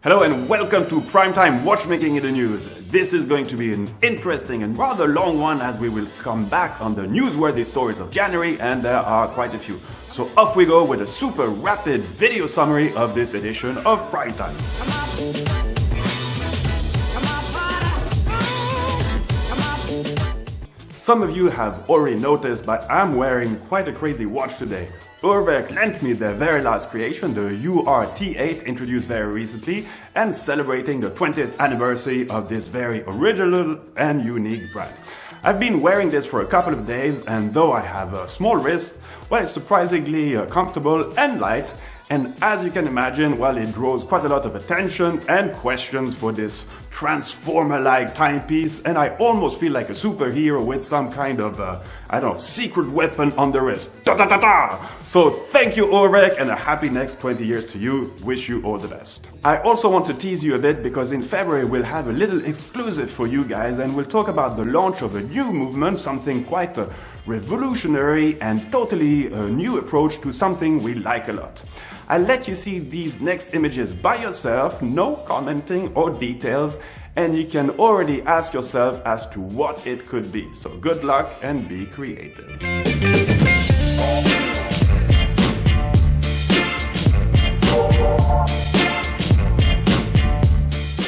Hello and welcome to Primetime Watchmaking in the News. This is going to be an interesting and rather long one as we will come back on the newsworthy stories of January, and there are quite a few. So off we go with a super rapid video summary of this edition of Primetime. Some of you have already noticed, but I'm wearing quite a crazy watch today. Urwerk lent me their very last creation, the UR-T8, introduced very recently, and celebrating the 20th anniversary of this very original and unique brand. I've been wearing this for a couple of days, and though I have a small wrist, well, it's surprisingly comfortable and light, and as you can imagine, well, it draws quite a lot of attention and questions for this transformer-like timepiece, and I almost feel like a superhero with some kind of, I don't know, secret weapon on the wrist. Da-da-da-da! So thank you, Urwerk, and a happy next 20 years to you. Wish you all the best. I also want to tease you a bit because in February we'll have a little exclusive for you guys, and we'll talk about the launch of a new movement, something quite revolutionary and totally a new approach to something we like a lot. I'll let you see these next images by yourself, no commenting or details, and you can already ask yourself as to what it could be. So good luck and be creative.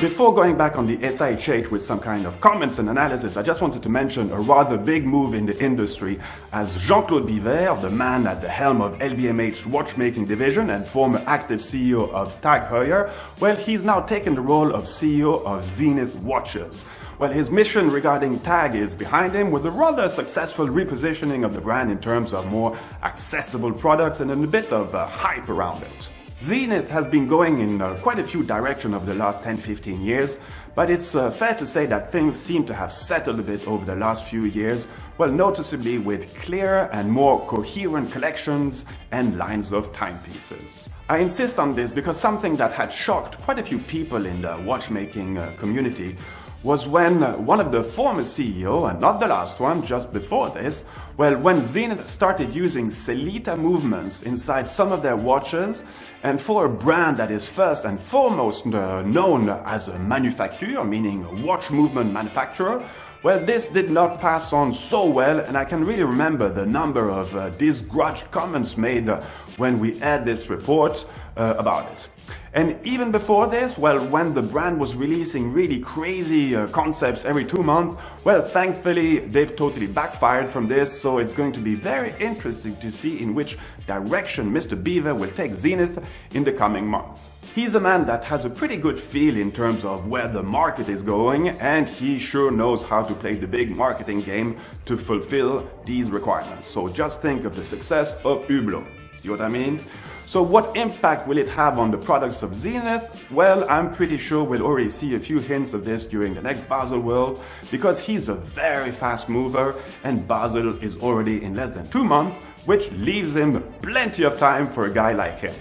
Before going back on the SIHH with some kind of comments and analysis, I just wanted to mention a rather big move in the industry as Jean-Claude Biver, the man at the helm of LVMH's watchmaking division and former active CEO of TAG Heuer, well, he's now taken the role of CEO of Zenith Watches. Well, his mission regarding TAG is behind him with a rather successful repositioning of the brand in terms of more accessible products and a bit of hype around it. Zenith has been going in quite a few directions over the last 10-15 years, but it's fair to say that things seem to have settled a bit over the last few years, well, noticeably with clearer and more coherent collections and lines of timepieces. I insist on this because something that had shocked quite a few people in the watchmaking community was when one of the former CEO, and not the last one, just before this, well, when Zenith started using Sellita movements inside some of their watches, and for a brand that is first and foremost known as a manufacturer, meaning a watch movement manufacturer, well, this did not pass on so well, and I can really remember the number of disgruntled comments made when we aired this report about it. And even before this, well, when the brand was releasing really crazy concepts every 2 months, well, thankfully, they've totally backfired from this, so it's going to be very interesting to see in which direction Mr. Biver will take Zenith in the coming months. He's a man that has a pretty good feel in terms of where the market is going, and he sure knows how to play the big marketing game to fulfill these requirements. So just think of the success of Hublot. See what I mean? So what impact will it have on the products of Zenith? Well, I'm pretty sure we'll already see a few hints of this during the next Basel World, because he's a very fast mover and Basel is already in less than 2 months, which leaves him plenty of time for a guy like him.